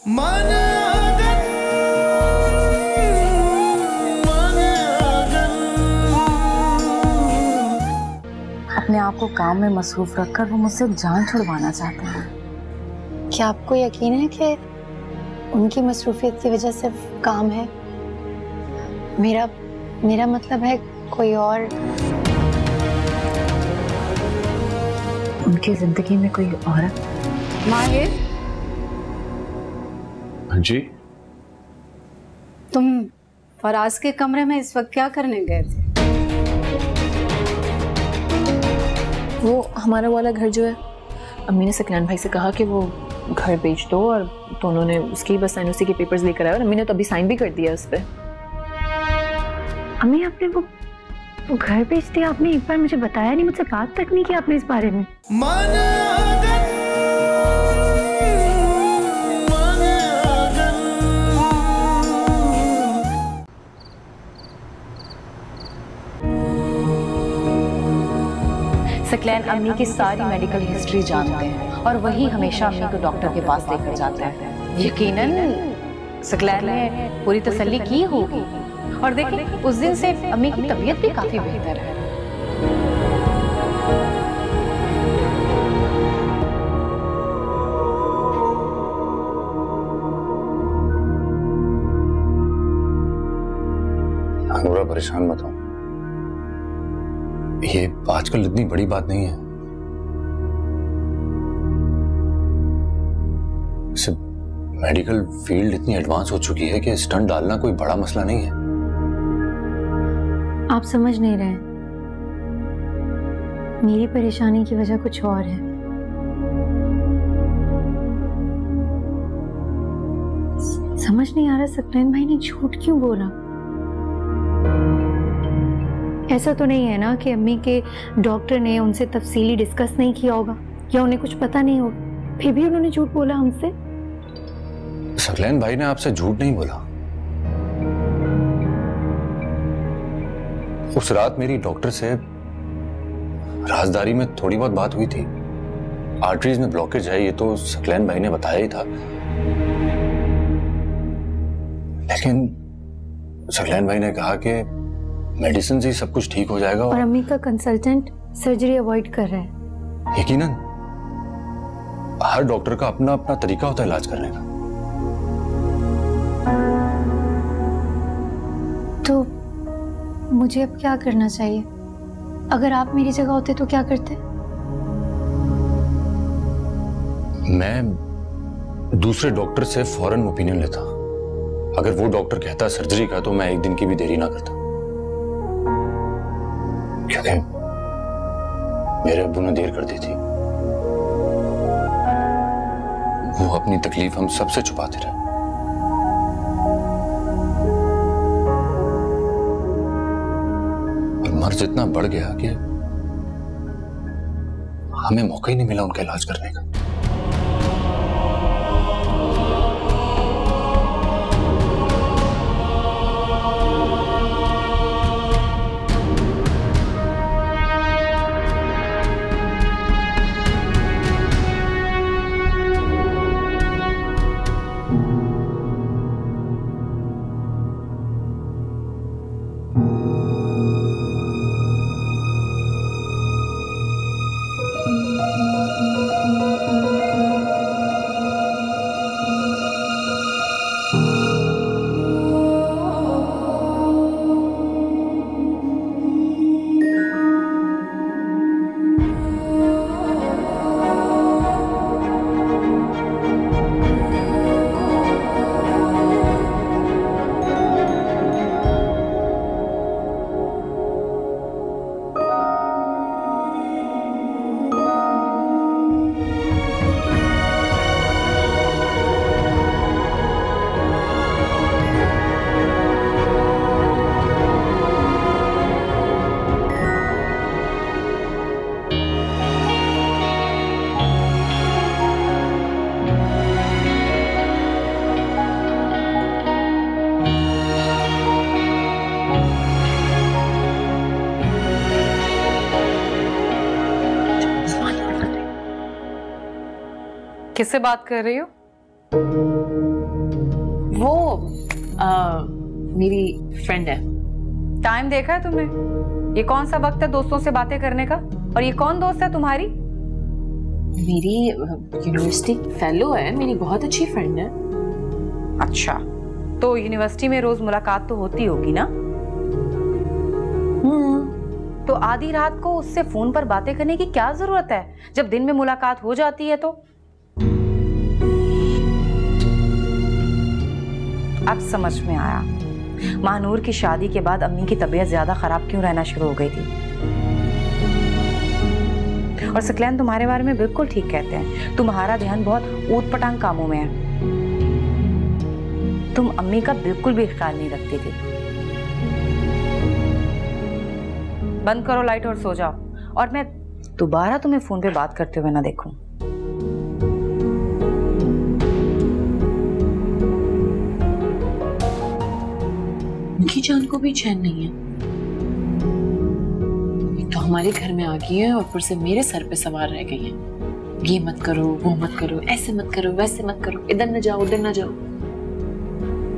अपने आप को काम में मसरूफ रखकर वो मुझसे जान छुड़वाना चाहते हैं। क्या आपको यकीन है कि उनकी मसरूफियत की वजह सिर्फ काम है? मेरा मतलब है कोई और। उनकी जिंदगी में कोई औरत। माहिर, जी, तुम फराज के कमरे में इस वक्त क्या करने गए थे? वो हमारा वाला घर जो है, अम्मी ने सकलैन भाई से कहा कि वो घर बेच दो, और तो उन्होंने उसकी बस साइन उसी के पेपर्स लेकर आए और अम्मी ने तो अभी साइन भी कर दिया उस पर। अम्मी, आपने वो घर बेच दिया? आपने एक बार मुझे बताया नहीं, मुझसे बात तक नहीं की आपने इस बारे में। सकलैन अम्मी की सारी मेडिकल हिस्ट्री जानते हैं और वही हमेशा अम्मी को डॉक्टर के पास लेकर जाते हैं। यकीनन सकलैन ने पूरी तसल्ली की होगी, और देखिए उस दिन से अम्मी की तबीयत भी काफी बेहतर है। नूरा, परेशान मत हो, ये आजकल इतनी बड़ी बात नहीं है। मेडिकल फील्ड इतनी एडवांस हो चुकी है कि स्टंट डालना कोई बड़ा मसला नहीं है। आप समझ नहीं रहे, मेरी परेशानी की वजह कुछ और है। समझ नहीं आ रहा सकलैन भाई ने झूठ क्यों बोला। ऐसा तो नहीं है ना कि अम्मी के डॉक्टर ने उनसे तफसीली डिस्कस नहीं किया होगा या उन्हें कुछ पता नहीं होगा, फिर भी उन्होंने झूठ बोला हमसे? सकलैन भाई ने आपसे झूठ नहीं बोला। उस रात मेरी डॉक्टर से राजदारी में थोड़ी बहुत बात हुई थी। आर्टरीज में ब्लॉकेज है, ये तो सकलैन भाई ने बताया ही था, लेकिन सकलैन भाई ने कहा कि मेडिसिन से ही सब कुछ ठीक हो जाएगा। और अम्मी का कंसल्टेंट सर्जरी अवॉइड कर रहा है। यकीनन हर डॉक्टर का अपना अपना तरीका होता है इलाज करने का। तो मुझे अब क्या करना चाहिए? अगर आप मेरी जगह होते तो क्या करते? मैं दूसरे डॉक्टर से फौरन ओपिनियन लेता। अगर वो डॉक्टर कहता सर्जरी का तो मैं एक दिन की भी देरी ना करता, क्योंकि मेरे अब्बू ने देर कर दी थी। वो अपनी तकलीफ हम सबसे छुपाते रहे। और मर्ज इतना बढ़ गया कि हमें मौका ही नहीं मिला उनका इलाज करने का। किससे बात कर रही हो? मेरी फ्रेंड है। टाइम देखा है तुमने? ये कौन सा वक्त है दोस्तों से बातें करने का? और ये कौन दोस्त है तुम्हारी? मेरी यूनिवर्सिटी फेलो है, मेरी बहुत अच्छी फ्रेंड है। अच्छा, तो यूनिवर्सिटी में रोज मुलाकात तो होती होगी ना? तो आधी रात को उससे फोन पर बातें करने की क्या जरूरत है जब दिन में मुलाकात हो जाती है? तो अब समझ में आया महानूर की शादी के बाद अम्मी की तबीयत ज्यादा खराब क्यों रहना शुरू हो गई थी। और सकलैन तुम्हारे बारे में बिल्कुल ठीक कहते हैं, तुम्हारा ध्यान बहुत ऊट-पटांग कामों में है। तुम अम्मी का बिल्कुल भी ख्याल नहीं रखती थी। बंद करो लाइट और सो जाओ, और मैं दोबारा तुम्हें फोन पे बात करते हुए ना देखूं। उनकी जान को भी चैन नहीं है। तो हमारे घर में आ गई है और ऊपर से मेरे सर पे सवार रह गई है। ये मत करो, वो मत करो, ऐसे मत करो, वैसे मत करो, इधर न जाओ, उधर न जाओ,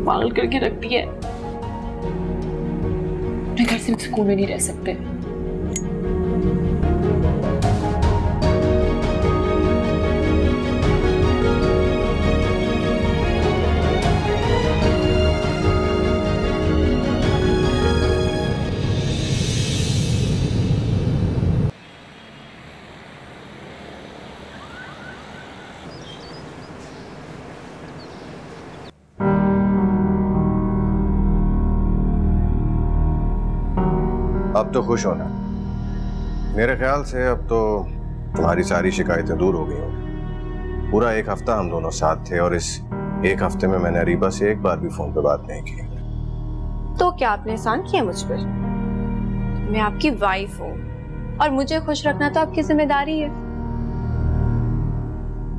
पागल करके रखती है। अपने घर से सुकून में नहीं रह सकते। अब तो खुश होना। मेरे ख्याल से अब तो तुम्हारी सारी शिकायतें दूर हो गई होंगी। पूरा एक हफ्ता हम दोनों साथ थे और इस एक हफ्ते में मैंने अरीबा से एक बार भी फोन पे बात नहीं की। तो क्या आपने एहसान किया मुझ पर? मैं आपकी वाइफ हूँ और मुझे खुश रखना तो आपकी जिम्मेदारी है।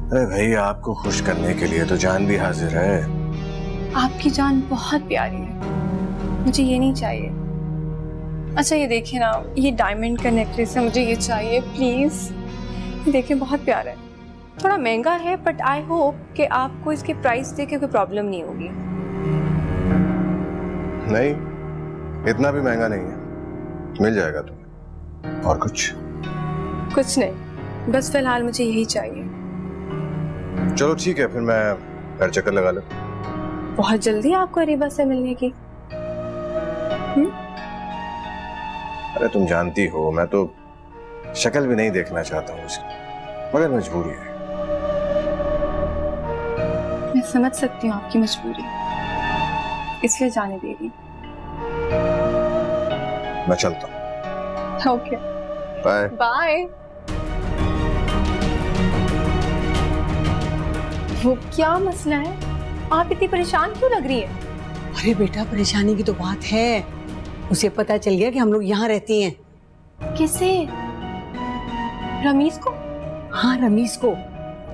अरे भाई, आपको खुश करने के लिए तो जान भी हाजिर है। आपकी जान बहुत प्यारी है, मुझे ये नहीं चाहिए। अच्छा ये देखिए ना, ये डायमंड का नेकलेस है, मुझे ये चाहिए प्लीज। ये देखिए बहुत प्यारा है, थोड़ा महंगा है बट आई होप कि आपको इसके प्राइस देके कोई प्रॉब्लम नहीं होगी। नहीं, इतना भी महंगा नहीं है, मिल जाएगा तुम्हें। और कुछ नहीं, बस फिलहाल मुझे यही चाहिए। चलो ठीक है, फिर मैं घर चक्कर लगा लूं। बहुत जल्दी आपको अरीबा से मिलने की? अरे तुम जानती हो, मैं तो शक्ल भी नहीं देखना चाहता हूँ उसकी, मगर मजबूरी है। मैं समझ सकती हूँ आपकी मजबूरी, इसलिए जाने देगी। मैं चलता हूँ। Okay, bye bye. वो क्या मसला है? आप इतनी परेशान क्यों लग रही है? अरे बेटा, परेशानी की तो बात है। उसे पता चल गया कि हम लोग यहाँ रहती हैं। किसे? रमीज को? हाँ, रमीज को।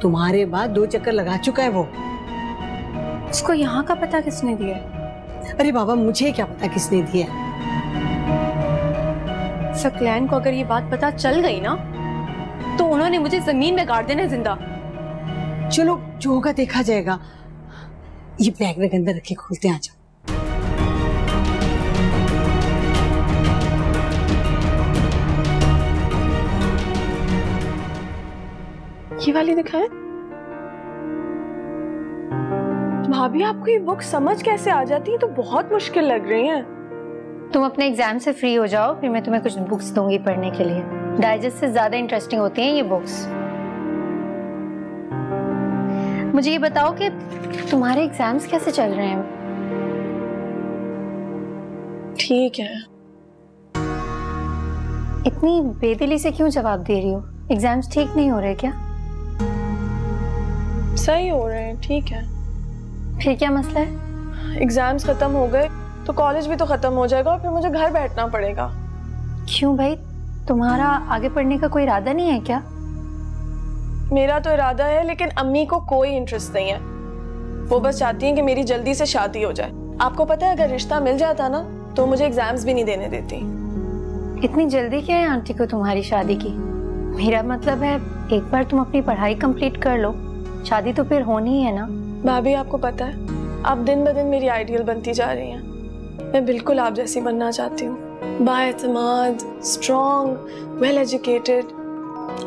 तुम्हारे बाद 2 चक्कर लगा चुका है वो। उसको यहाँ का पता किसने दिया? अरे बाबा, मुझे क्या पता किसने दिया। सकलैन को अगर ये बात पता चल गई ना, तो उन्होंने मुझे जमीन में गाड़ देना जिंदा। चलो, जो होगा देखा जाएगा। ये बैग में अंदर रख के खोलते हैं, आ जाओ। ये वाली दिखाएं। भाभी, आपको ये बुक समझ कैसे आ जाती है? तो बहुत मुश्किल लग रही है। तुम अपने एग्जाम से फ्री हो जाओ, फिर मैं तुम्हें कुछ बुक्स दूंगी पढ़ने के लिए। डाइजेस्ट से ज्यादा इंटरेस्टिंग होती हैं ये बुक्स। मुझे ये बताओ कि तुम्हारे एग्जाम्स कैसे चल रहे हैं? ठीक है। इतनी बेदिली से क्यों जवाब दे रही हो? एग्जाम्स ठीक नहीं हो रहे क्या? सही हो रहे हैं, ठीक है। फिर क्या मसला है? एग्जाम्स खत्म हो गए तो कॉलेज भी तो खत्म हो जाएगा और फिर मुझे घर बैठना पड़ेगा। क्यों भाई, तुम्हारा आगे पढ़ने का कोई इरादा नहीं है क्या? मेरा तो इरादा है, लेकिन अम्मी को कोई इंटरेस्ट नहीं है। वो बस चाहती हैं कि मेरी जल्दी से शादी हो जाए। आपको पता है, अगर रिश्ता मिल जाता ना तो मुझे एग्जाम्स भी नहीं देने देती। इतनी जल्दी क्या है आंटी को तुम्हारी शादी की? मेरा मतलब है, एक बार तुम अपनी पढ़ाई कंप्लीट कर लो, शादी तो फिर होनी है ना। भाभी, आपको पता है आप दिन ब दिन मेरी आइडियल बनती जा रही हैं। मैं बिल्कुल आप जैसी बनना चाहती हूँ, बाएतमाद, स्ट्रॉन्ग, वेल एजुकेटेड।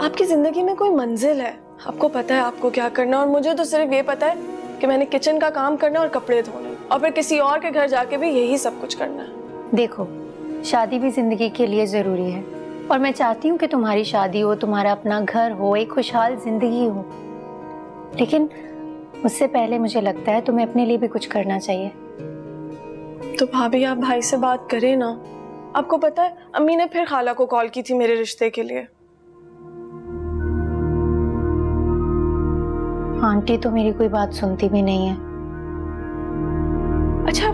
आपकी जिंदगी में कोई मंजिल है, आपको पता है आपको क्या करना, और मुझे तो सिर्फ ये पता है कि मैंने किचन का काम करना और कपड़े धोने, और फिर किसी और के घर जाके भी यही सब कुछ करना है। देखो, शादी भी जिंदगी के लिए जरूरी है, और मैं चाहती हूँ कि तुम्हारी शादी हो, तुम्हारा अपना घर हो, एक खुशहाल जिंदगी हो, लेकिन उससे पहले मुझे लगता है तुम्हें अपने लिए भी कुछ करना चाहिए। तो भाभी आप भाई से बात करें ना। आपको पता है अम्मी ने फिर खाला को कॉल की थी मेरे रिश्ते के लिए। आंटी तो मेरी कोई बात सुनती भी नहीं है। अच्छा,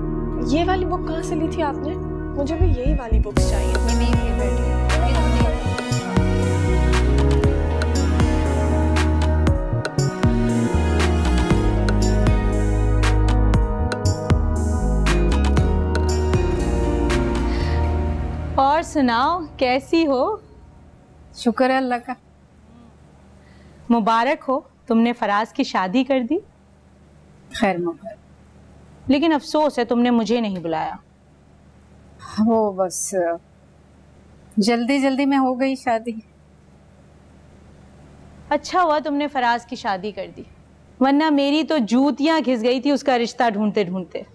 ये वाली बुक कहाँ से ली थी आपने? मुझे भी यही वाली बुक्स चाहिए। और सुनाओ, कैसी हो? शुक्र है अल्लाह का। मुबारक हो, तुमने फराज की शादी कर दी। खैर मुबारक। लेकिन अफसोस है तुमने मुझे नहीं बुलाया। वो बस जल्दी जल्दी में हो गई शादी। अच्छा हुआ तुमने फराज की शादी कर दी, वरना मेरी तो जूतियां घिस गई थी उसका रिश्ता ढूंढते ढूंढते।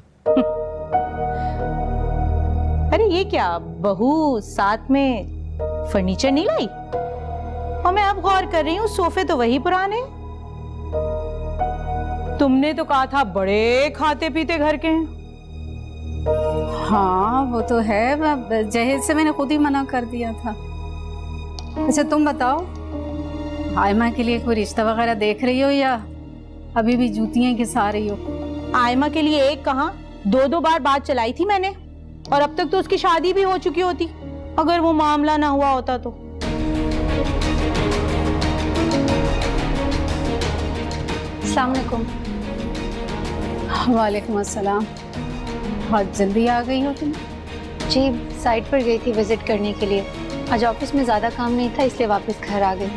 अरे ये क्या, बहू साथ में फर्नीचर नहीं लाई? और मैं अब गौर कर रही हूँ सोफे तो वही पुराने। तुमने तो कहा था बड़े खाते पीते घर के हैं। हाँ वो तो है, जहेज से मैंने खुद ही मना कर दिया था। अच्छा तुम बताओ, आयमा के लिए कोई रिश्ता वगैरह देख रही हो या अभी भी जूतियां घिसा रही हो? आयमा के लिए एक कहाँ, दो बार बात चलाई थी मैंने, और अब तक तो उसकी शादी भी हो चुकी होती अगर वो मामला ना हुआ होता तो। अस्सलाम वालेकुम। वालेकुम अस्सलाम। बहुत जल्दी आ गई हो तुम। जी, साइट पर गई थी विजिट करने के लिए। आज ऑफिस में ज़्यादा काम नहीं था इसलिए वापस घर आ गई।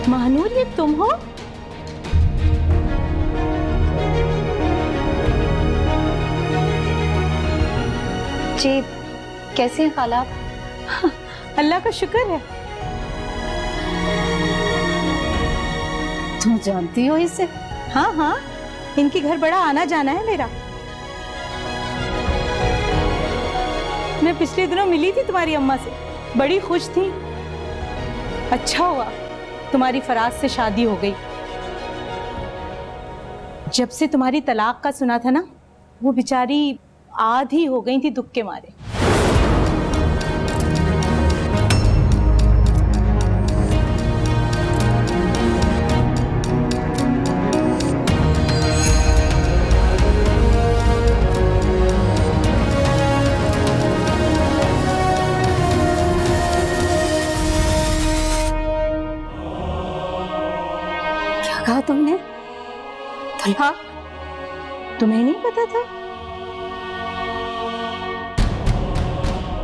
महानूर, ये तुम हो? जी, कैसी हैं खाला? अल्लाह का शुक्र है। तुम जानती हो इसे? हाँ हाँ, इनके घर बड़ा आना जाना है मेरा। मैं पिछले दिनों मिली थी तुम्हारी अम्मा से, बड़ी खुश थी। अच्छा हुआ तुम्हारी फराज से शादी हो गई। जब से तुम्हारी तलाक का सुना था ना, वो बेचारी आधी हो गई थी दुख के मारे। क्या कहा तुमने? तलाक? तुम्हें नहीं पता था?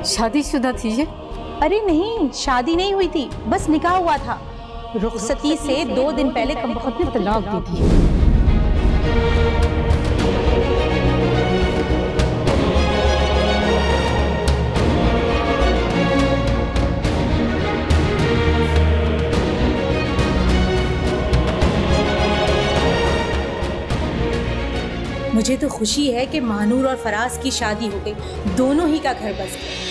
शादीशुदा थी ये? अरे नहीं, शादी नहीं हुई थी, बस निकाह हुआ था। रुखसती से 2 दिन पहले कमबख्त ने तलाक दे दी। मुझे तो खुशी है कि महानूर और फराज की शादी हो गई, दोनों ही का घर बस गया।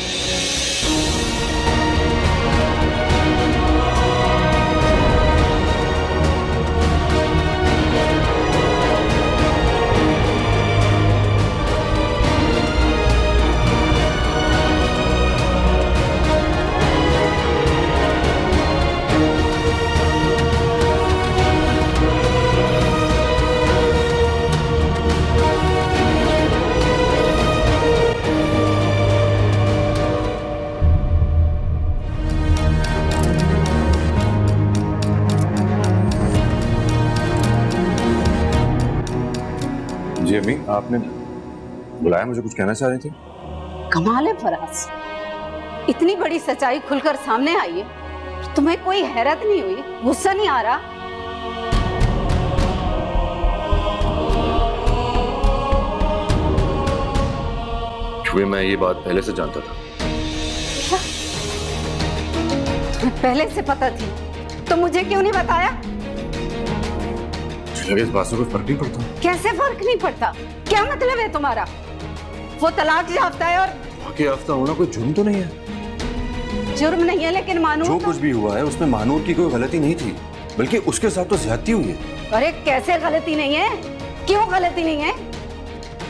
जी अम्मी, आपने बुलाया, मुझे कुछ कहना चाह रही थी? कमाल है फराज, इतनी बड़ी सच्चाई खुलकर सामने आई है, तुम्हें कोई हैरत नहीं हुई, गुस्सा नहीं आ रहा? खुशबू, मैं ये बात पहले से जानता था। क्या? तुम्हें पहले से पता थी तो मुझे क्यों नहीं बताया? इस बात से कोई फर्क नहीं पड़ता। कैसे फर्क नहीं पड़ता? क्या मतलब है तुम्हारा? वो तलाक याफ्ता है और तलाक याफ्ता होना कोई जुर्म तो नहीं है। जुर्म नहीं है, लेकिन मानूर जो कुछ भी हुआ है उसमें मानूर की कोई गलती नहीं थी, बल्कि उसके साथ तो ज्यादती हुई है। अरे कैसे गलती नहीं है? क्यों गलती नहीं है?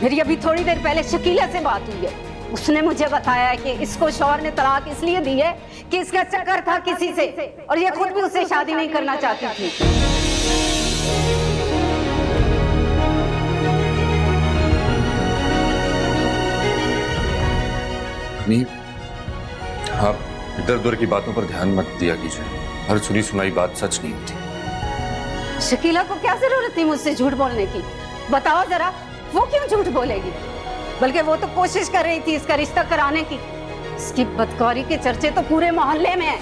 मेरी अभी थोड़ी देर पहले शकीला से बात हुई है। उसने मुझे बताया कि इसको शौहर ने तलाक इसलिए दी है कि इसका चक्कर था किसी से, और ये खुद भी उससे शादी नहीं करना चाहती थी। आप इधर उधर की बातों पर ध्यान मत दिया कीजिए। हर सुनी सुनाई बात सच नहीं होती। शकीला को क्या जरूरत थी मुझसे झूठ बोलने की? बताओ जरा, वो क्यों झूठ बोलेगी? बल्कि वो तो कोशिश कर रही थी इसका रिश्ता कराने की। इसकी बदकारी के चर्चे तो पूरे मोहल्ले में है।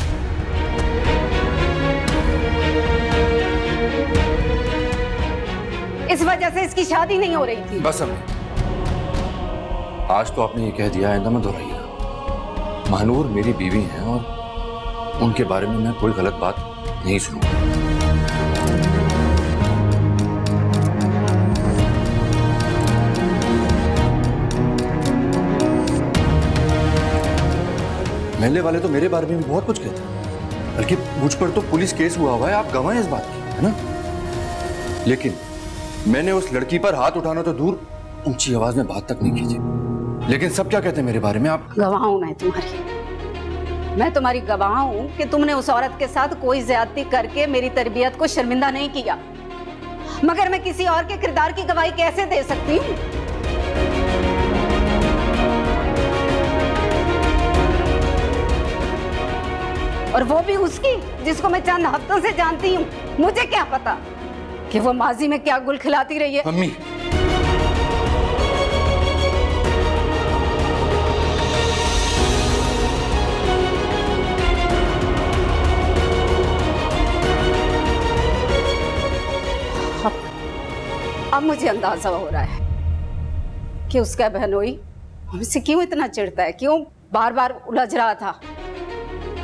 इस वजह से इसकी शादी नहीं हो रही थी। बस अब आज तो आपने ये कह दिया, आइंदा मत दोहराइएगा। महानूर मेरी बीवी हैं और उनके बारे में मैं कोई गलत बात नहीं सुनूंगा। महल्ले वाले तो मेरे बारे में बहुत कुछ कहते हैं, बल्कि मुझ पर तो पुलिस केस हुआ है, आप गवाह हैं इस बात की, है ना? लेकिन मैंने उस लड़की पर हाथ उठाना तो दूर, ऊंची आवाज में बात तक नहीं की थी। लेकिन सब क्या कहते हैं मेरे बारे में? आप गवाह हूं मैं तुम्हारी गवाह हूं कि तुमने उस औरत के साथ कोई ज्यादती करके मेरी तरबियत को शर्मिंदा नहीं किया। मगर मैं किसी और के किरदार की गवाही कैसे दे सकती हूँ? और वो भी उसकी जिसको मैं चंद हफ्तों से जानती हूँ। मुझे क्या पता कि वो माजी में क्या गुल खिलाती रही है। मम्मी, अब मुझे अंदाजा हो रहा है कि उसका बहनोई हमसे क्यों इतना चिढ़ता है, क्यों बार बार उलझ रहा था।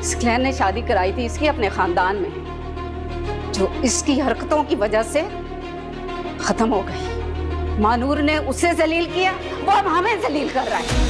स्क्लैन ने शादी कराई थी इसकी अपने खानदान में, जो इसकी हरकतों की वजह से खत्म हो गई। मानूर ने उसे जलील किया, वो अब हमें जलील कर रहा है।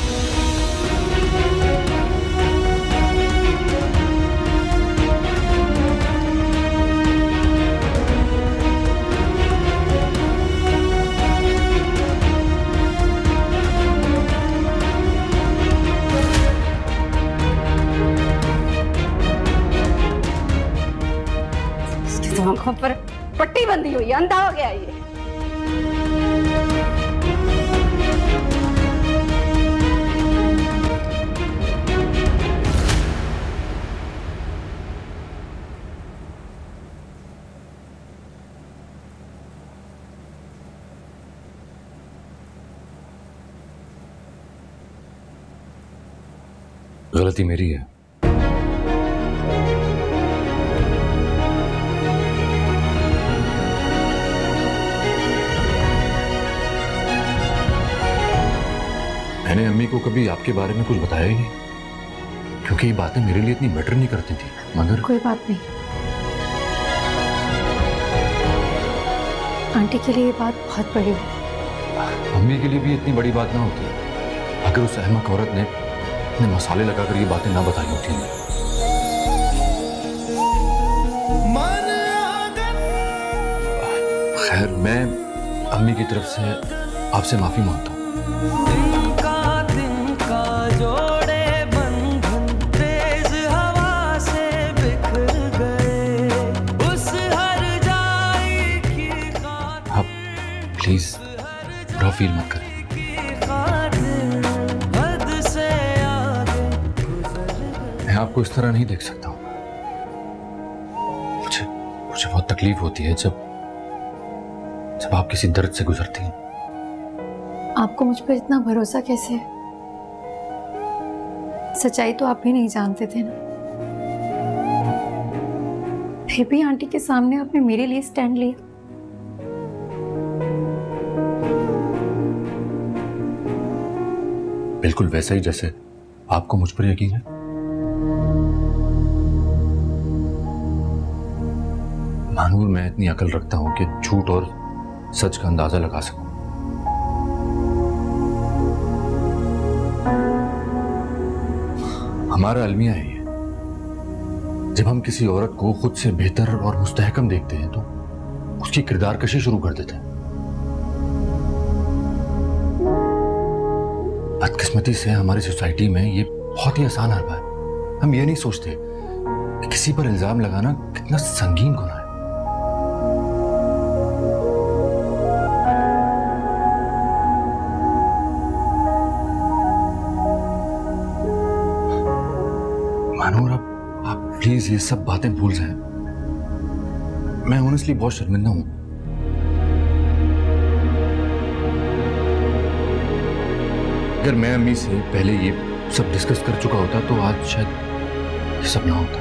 आंखों पर पट्टी बंधी हुई, अंधा हो गया ये। गलती मेरी है। मैंने अम्मी को कभी आपके बारे में कुछ बताया ही नहीं, क्योंकि ये बातें मेरे लिए इतनी मैटर नहीं करती थी। मगर कोई बात नहीं, आंटी के लिए ये बात बहुत बड़ी है। अम्मी के लिए भी इतनी बड़ी बात ना होती अगर उस अहमक औरत ने इतने मसाले लगाकर ये बातें ना बताई होती हैं। खैर, मैं अम्मी की तरफ से आपसे माफी मांगता हूँ। प्लीज बुरा फील मत करें। मैं आपको इस तरह नहीं देख सकता हूँ। मुझे बहुत तकलीफ होती है जब आप किसी दर्द से गुजरती हैं। आपको मुझ पर इतना भरोसा कैसे है? सच्चाई तो आप भी नहीं जानते थे ना। फिर भी आंटी के सामने आपने मेरे लिए स्टैंड लिया। बिल्कुल वैसा ही जैसे आपको मुझ पर यकीन है। महानूर, मैं इतनी अकल रखता हूं कि झूठ और सच का अंदाजा लगा सकूं। हमारा अलमिया है ये, जब हम किसी औरत को खुद से बेहतर और मुस्तहकम देखते हैं तो उसकी किरदार कशी शुरू कर देते हैं। बदकिस्मती से हमारी सोसाइटी में ये बहुत ही आसान हरबा है। हम ये नहीं सोचते कि किसी पर इल्जाम लगाना कितना संगीन गुनाह है। मानूर, आप प्लीज ये सब बातें भूल जाएं। मैं ऑनेस्टली बहुत शर्मिंदा हूं। अगर मैं अम्मी से पहले ये सब डिस्कस कर चुका होता तो आज शायद ये सब ना होता।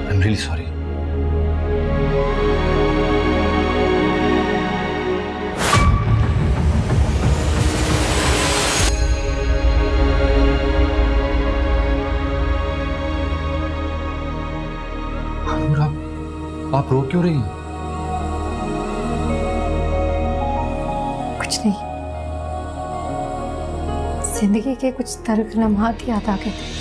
I am really sorry. आप रो क्यों रही हैं? कुछ नहीं, जिंदगी के कुछ तल्ख लम्हात याद आ गए थे।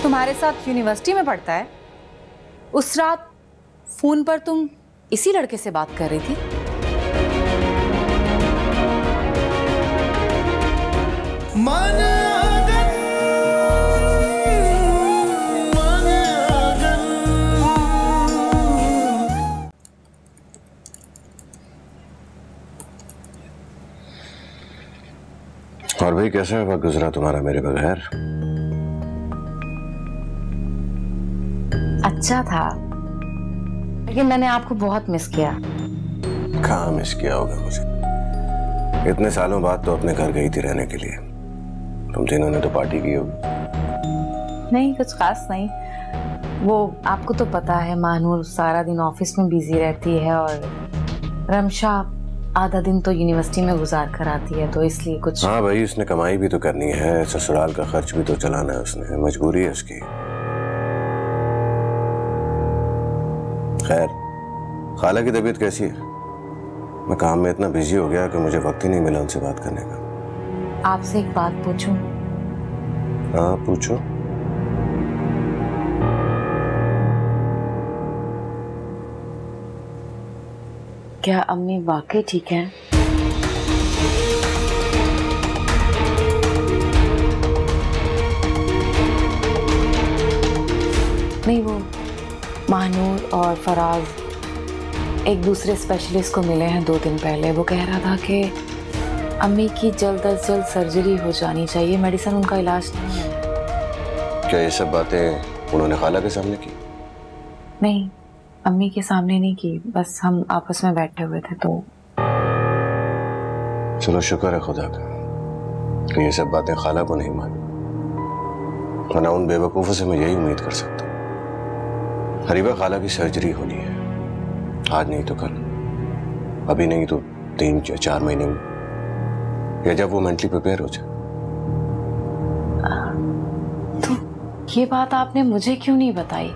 तुम्हारे साथ यूनिवर्सिटी में पढ़ता है? उस रात फोन पर तुम इसी लड़के से बात कर रही थी? और भाई, कैसा वक्त गुजरा तुम्हारा मेरे बगैर? अच्छा था, लेकिन मैंने आपको बहुत मिस किया। कहाँ मिस किया होगा मुझे? इतने सालों बाद तो अपने घर गई थी रहने के लिए। तुम तीनों ने तो पार्टी की होगी। नहीं, कुछ खास नहीं। वो आपको तो पता है, मानूर सारा दिन ऑफिस में बिजी रहती है और रमशा आधा दिन तो यूनिवर्सिटी में गुजार कर आती है, तो इसलिए कुछ। हाँ भाई, उसने कमाई भी तो करनी है, ससुराल का खर्च भी तो चलाना है उसने, मजबूरी है उसकी। खैर, खाला की तबीयत कैसी है? मैं काम में इतना बिजी हो गया कि मुझे वक्त ही नहीं मिला उनसे बात करने का। आपसे एक बात पूछूं? हाँ, पूछो। क्या अम्मी वाकई ठीक है? नहीं, वो महानूर और फराज एक दूसरे स्पेशलिस्ट को मिले हैं 2 दिन पहले। वो कह रहा था कि अम्मी की जल्द अज जल्द सर्जरी हो जानी चाहिए, मेडिसिन उनका इलाज नहीं है। क्या ये सब बातें उन्होंने खाला के सामने की? नहीं, अम्मी के सामने नहीं की, बस हम आपस में बैठे हुए थे तो। चलो, शुक्र है खुदा का कि ये सब बातें खाला को नहीं मालूम, वरना उन बेवकूफ़ों से मैं यही उम्मीद कर सकता हूँ। हरीबा, खाला की सर्जरी होनी है, आज नहीं तो कल, अभी नहीं तो 3 या 4 महीने में, या जब वो मेंटली प्रिपेयर हो जाए। तो ये बात आपने मुझे क्यों नहीं बताई?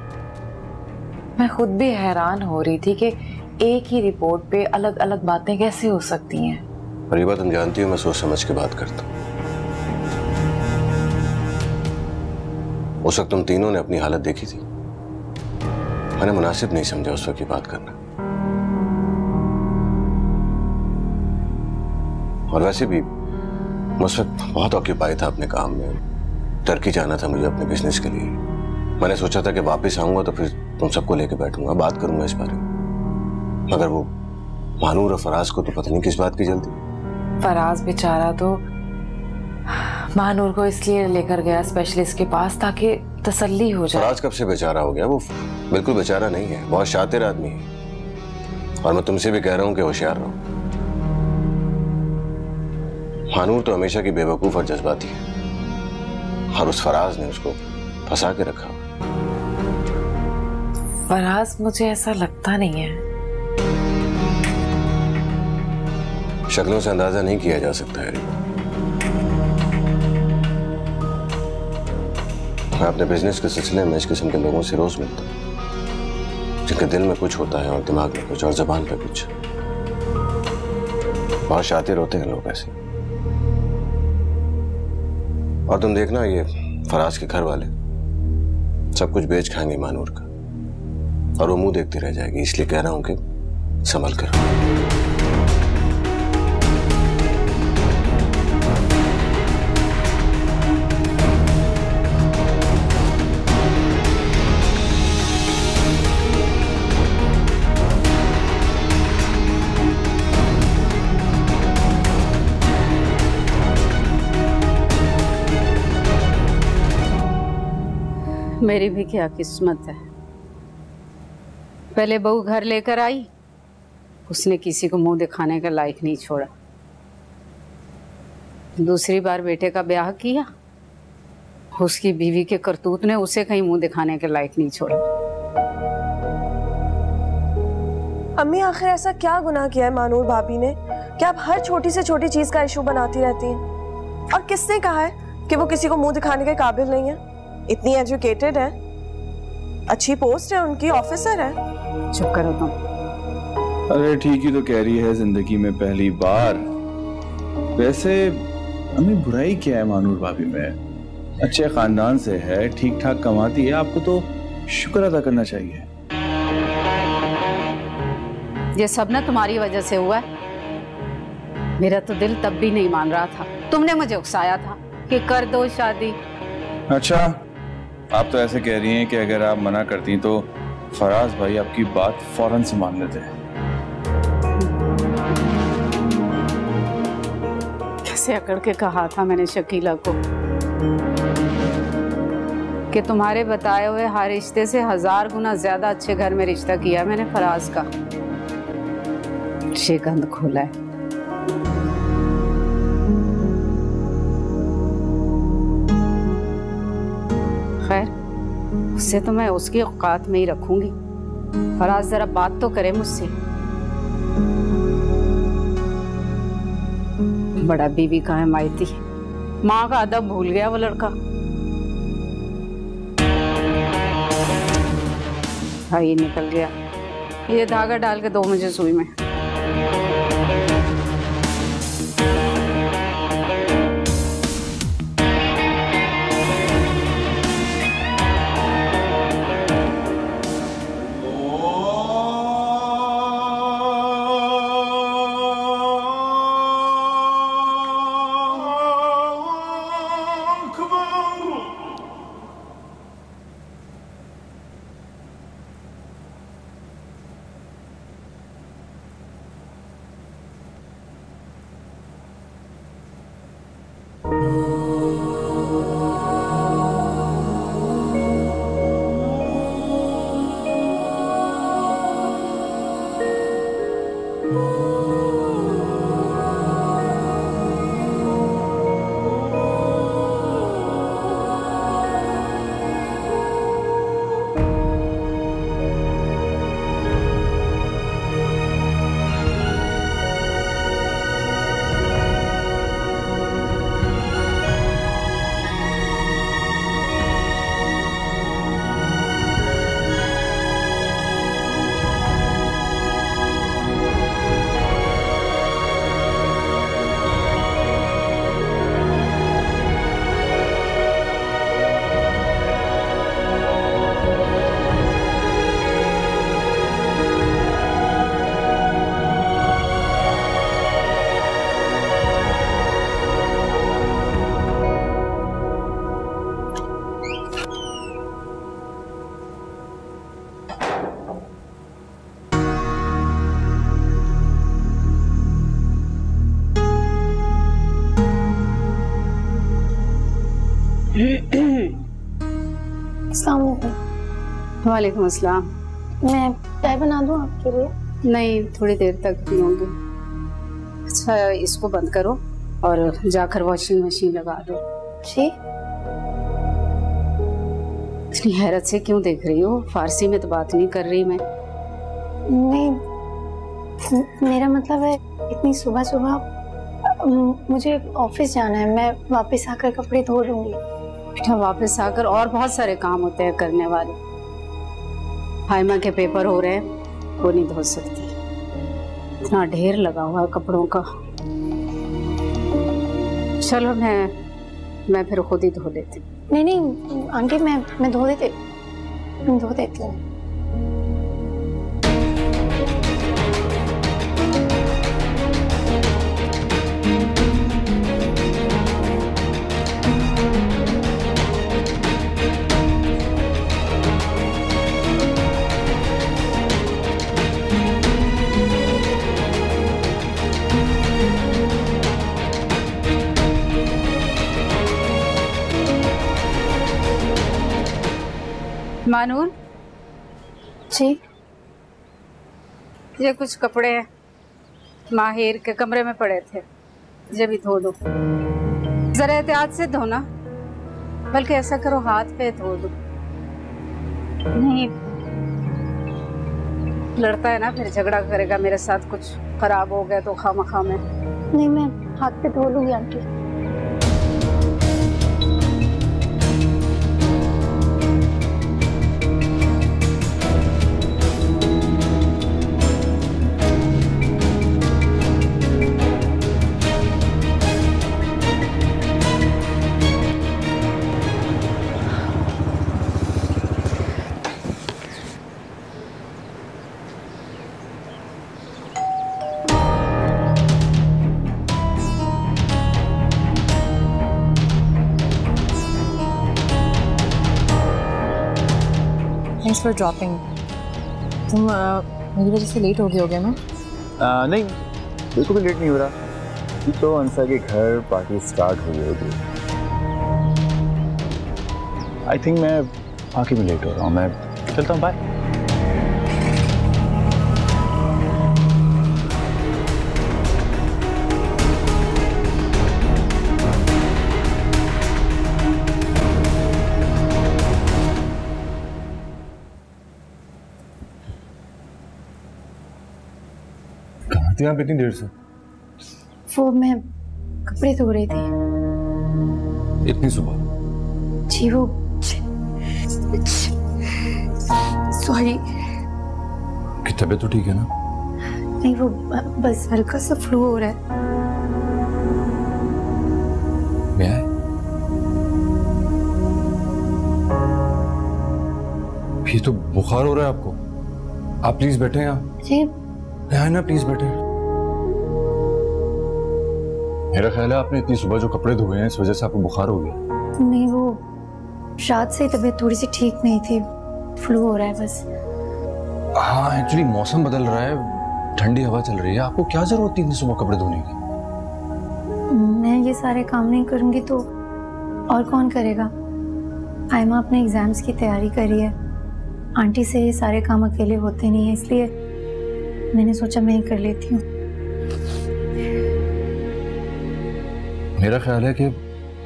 मैं खुद भी हैरान हो रही थी कि एक ही रिपोर्ट पे अलग अलग बातें कैसे हो सकती हैं। हरीबा, तुम जानती हो मैं सोच समझ के बात करता हूँ। उस वक्त तुम तीनों ने अपनी हालत देखी थी, मैंने मुनासिब नहीं समझा उस वक्त की बात करना। और वैसे भी मैं उस वक्त बहुत ऑक्यूपाई था अपने काम में, टर्की जाना था मुझे अपने बिजनेस के लिए। मैंने सोचा था कि वापस आऊंगा तो फिर तुम सबको लेके बैठूंगा, बात करूंगा इस बारे में, मगर वो मानूर और फराज को तो पता नहीं किस बात की जल्दी। फराज बेचारा तो महानूर को इसलिए लेकर गया स्पेशलिस्ट के पास ताकि तसल्ली हो जाए। फराज कब से बेचारा हो गया? वो बिल्कुल बेचारा नहीं है, बहुत शातिर आदमी है। और मैं तुमसे भी कह रहा हूँ कि होशियार रहो। महानूर तो हमेशा की बेवकूफ और जज्बाती है, और उस फराज ने उसको फंसा के रखा। फराज, मुझे ऐसा लगता नहीं है। शक्लों से अंदाजा नहीं किया जा सकता है। मैं अपने बिजनेस के सिलसिले में इस किस्म के लोगों से रोज मिलता हूं, जिनके दिल में कुछ होता है और दिमाग में कुछ और जबान पे कुछ। बहुत शातिर होते हैं लोग ऐसे। और तुम देखना, ये फराज के घर वाले सब कुछ बेच खाएंगे महानूर का, और वो मुंह देखती रह जाएगी। इसलिए कह रहा हूं कि संभल कर। मेरी भी क्या किस्मत है। पहले बहू घर लेकर आई, उसने किसी को मुंह दिखाने का लायक नहीं छोड़ा। दूसरी बार बेटे का ब्याह किया, उसकी बीवी के करतूत ने उसे कहीं मुंह दिखाने के लायक नहीं छोड़ा। अम्मी, आखिर ऐसा क्या गुनाह किया है मानूर भाभी ने कि आप हर छोटी से छोटी चीज का इशू बनाती रहती हैं? और किसने कहा है कि वो किसी को मुंह दिखाने के काबिल नहीं है? इतनी एजुकेटेड है, अच्छी पोस्ट है उनकी, ऑफिसर है। चुप करो तुम। अरे ठीक ही तो कह रही है, जिंदगी में पहली बार। वैसे हमें बुराई क्या है मानूर भाभी में? अच्छे खानदान से है, ठीक ठाक कमाती है, आपको तो शुक्र अदा करना चाहिए। ये सब ना तुम्हारी वजह से हुआ है। मेरा तो दिल तब भी नहीं मान रहा था, तुमने मुझे उकसाया था कि कर दो शादी। अच्छा, आप तो ऐसे कह रही हैं कि अगर आप मना करती तो फराज भाई आपकी बात फौरन से मान लेते हैं। कैसे अकड़ के कहा था मैंने शकीला को कि तुम्हारे बताए हुए हर रिश्ते से 1000 गुना ज्यादा अच्छे घर में रिश्ता किया मैंने फराज का। ये गंद खोला है। खैर, उससे तो मैं उसकी औकात में ही रखूंगी। फराज जरा बात तो करे मुझसे। बड़ा बीवी का है मायती, माँ का अदब भूल गया वो लड़का। हाँ, ये निकल गया। ये धागा डाल के दो मुझे सुई में। वालेकुम अस्सलाम। मैं चाय बना दूं आपके लिए? नहीं, थोड़ी देर तक पीऊंगी। अच्छा, इसको बंद करो और जाकर वॉशिंग मशीन लगा दो। जी। इतनी हैरत से क्यों देख रही हो? फारसी में तो बात नहीं कर रही मैं। नहीं, मेरा मतलब है इतनी सुबह सुबह मुझे ऑफिस जाना है, मैं वापस आकर कपड़े धो लूंगी। बेटा, वापस आकर और बहुत सारे काम होते हैं करने वाले। हाइमा के पेपर हो रहे हैं, वो नहीं धो सकती। इतना ढेर लगा हुआ है कपड़ों का। चलो मैं फिर खुद ही धो लेती। नहीं नहीं आंटी, मैं धो देती हूँ। मानूर जी, ये कुछ कपड़े माहिर के कमरे में पड़े थे, ये भी धो दो। जरा एहतियात से धोना, बल्कि ऐसा करो हाथ पे धो दो। नहीं लड़ता है ना, फिर झगड़ा करेगा मेरे साथ, कुछ खराब हो गया तो खामखा में। नहीं, मैं हाथ पे धो लूंगी आंटी। Thanks for dropping. तुम मेरी वजह से लेट हो गए होगे ना? नहीं, बिल्कुल भी लेट नहीं हो रहा। तो अंसा के घर पार्टी स्टार्ट हो गई होगी। आई थिंक मैं आके भी लेट हो रहा हूँ। मैं चलता हूँ, बाय। थी आप इतनी देर से? वो मैं कपड़े धो रही थी। इतनी सुबह? जी, वो सॉरी। कि तबीयत तो ठीक है ना? नहीं, वो बस हल्का सा फ्लू हो रहा है। मैं ये तो बुखार हो रहा है आपको। आप प्लीज बैठे हैं। आप जी ना, प्लीज बैठे। मेरा ख्याल है आपने इतनी सुबह जो कपड़े धोए हैं इस वजह से आपको बुखार हो गया। नहीं, वो रात से तबीयत थोड़ी सी ठीक नहीं थी, फ्लू हो रहा है बस। हाँ, एक्चुअली मौसम बदल रहा है, ठंडी हवा चल रही है। आपको क्या जरूरत थी इतनी सुबह कपड़े धोने की? मैं ये सारे काम नहीं करूंगी तो और कौन करेगा? आयमा अपने एग्जाम्स की तैयारी कर रही है। आंटी से ये सारे काम अकेले होते नहीं है, इसलिए मैंने सोचा मैं ही कर लेती हूँ। मेरा ख्याल है कि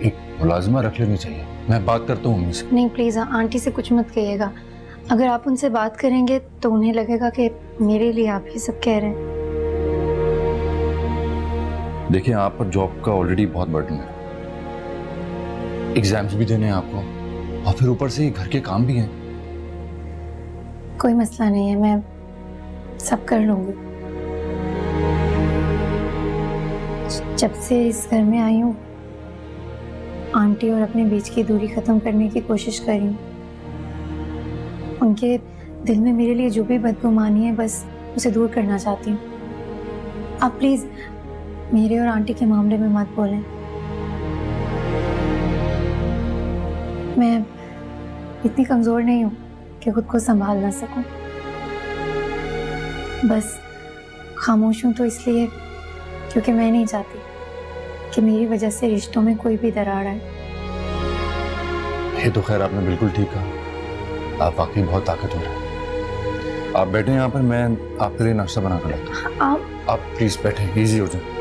एक मुलाजिमा रख लेनी चाहिए। मैं बात करता हूँ मम्मी से। नहीं प्लीज, आंटी से कुछ मत कहिएगा। अगर आप उनसे बात करेंगे तो उन्हें लगेगा कि मेरे लिए आप ये सब कह रहे हैं। देखिए, आप पर जॉब का ऑलरेडी बहुत बर्डन है, एग्जाम्स भी देने हैं आपको, और फिर ऊपर से घर के काम भी हैं। कोई मसला नहीं है, मैं सब कर लूंगी। जब से इस घर में आई हूँ, आंटी और अपने बीच की दूरी खत्म करने की कोशिश कर रही हूँ। उनके दिल में मेरे लिए जो भी बदगुमानी है, बस उसे दूर करना चाहती हूँ। आप प्लीज मेरे और आंटी के मामले में मत बोलें। मैं इतनी कमजोर नहीं हूँ कि खुद को संभाल ना सकूं। बस खामोश हूं तो इसलिए क्योंकि मैं नहीं चाहती कि मेरी वजह से रिश्तों में कोई भी दरार आए। ये तो खैर आपने बिल्कुल ठीक कहा, आप वाकई बहुत ताकतवर हैं। आप बैठे यहाँ पर, मैं आपके लिए नाश्ता बना कर लाता हूँ। आप प्लीज बैठे, इजी हो जाए।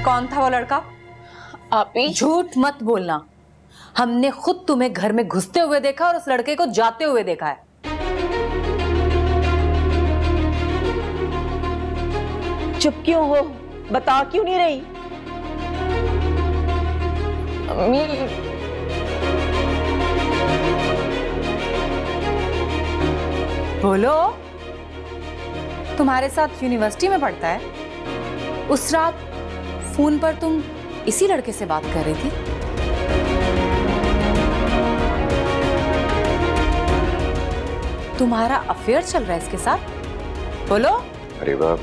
कौन था वो लड़का? आप ही? झूठ मत बोलना, हमने खुद तुम्हें घर में घुसते हुए देखा और उस लड़के को जाते हुए देखा है। चुप क्यों हो? बता क्यों नहीं रही? अम्मी, बोलो, तुम्हारे साथ यूनिवर्सिटी में पढ़ता है? उस रात फोन पर तुम इसी लड़के से बात कर रही थी? तुम्हारा अफेयर चल रहा है इसके साथ? बोलो। अरे बाप,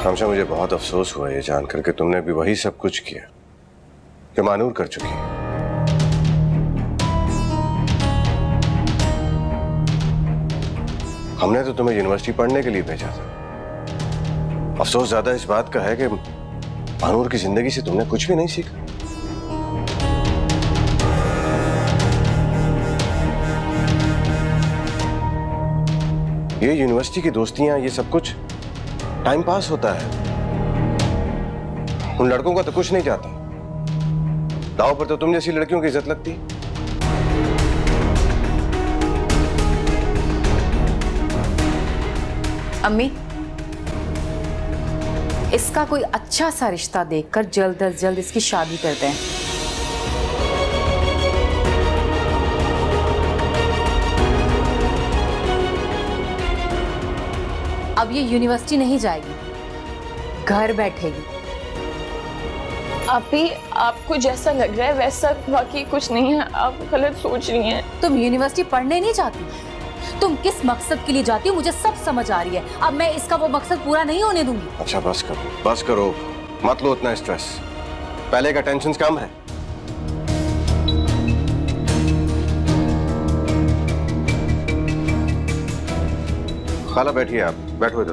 हमशा मुझे बहुत अफसोस हुआ ये जानकर कि तुमने भी वही सब कुछ किया जो मानूर कर चुकी है। हमने तो तुम्हें यूनिवर्सिटी पढ़ने के लिए भेजा था। अफसोस ज्यादा इस बात का है कि मानूर की जिंदगी से तुमने कुछ भी नहीं सीखा। ये यूनिवर्सिटी की दोस्तियां, ये सब कुछ टाइम पास होता है। उन लड़कों का तो कुछ नहीं जाता। दाव पर तो तुम जैसी लड़कियों की इज्जत लगती। अम्मी, इसका कोई अच्छा सा रिश्ता देखकर जल्द अज जल्द इसकी शादी करते हैं। अब ये यूनिवर्सिटी नहीं जाएगी, घर बैठेगी। आप ही, आपको जैसा लग रहा है वैसा वाकई कुछ नहीं है, आप गलत सोच रही हैं। तुम यूनिवर्सिटी पढ़ने नहीं जाती, तुम किस मकसद के लिए जाती हो मुझे सब समझ आ रही है। अब मैं इसका वो मकसद पूरा नहीं होने दूंगी। अच्छा बस करो, मत लो इतना स्ट्रेस। पहले का टेंशन कम है। खाला बैठिए, आप बैठो इधर।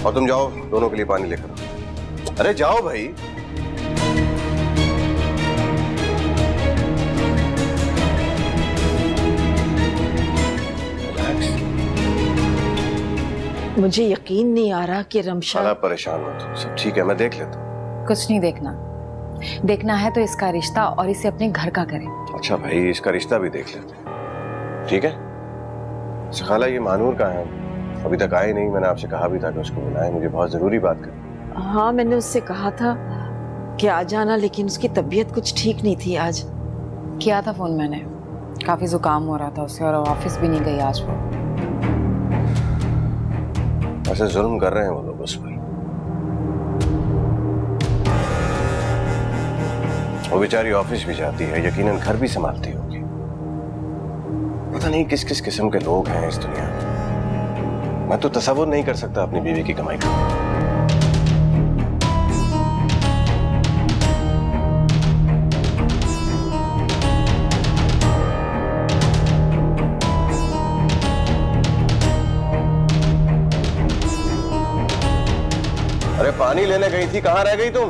और तुम जाओ, दोनों के लिए पानी लेकर आओ। अरे जाओ भाई। मुझे यकीन नहीं आ रहा कि रमशा। खाला परेशान मत हो, सब ठीक है, मैं देख लेता हूँ। कुछ नहीं देखना, देखना है तो इसका रिश्ता और इसे अपने घर का करें। अच्छा भाई, इसका रिश्ता भी देख लेते हैं, ठीक है? खाला, ये मानूर कहाँ है? अभी तक आए नहीं। मैंने आपसे कहा भी था कि उसको बुलाएं, मुझे बहुत जरूरी बात करनी। हाँ, मैंने उससे कहा था कि आ जाना, लेकिन उसकी तबीयत कुछ ठीक नहीं थी आज। किया था फोन मैंने, काफी जुकाम हो रहा था उससे और ऑफिस भी नहीं गई आज वो। ऐसे जुल्म कर रहे हैं वो लोग उस पर। वो बेचारी ऑफिस भी जाती है, यकीनन घर भी संभालती होगी। पता नहीं किस किस किस्म के लोग हैं इस दुनिया में। मैं तो तसव्वुर नहीं कर सकता अपनी बीवी की कमाई का। अरे पानी लेने गई थी, कहाँ रह गई तुम?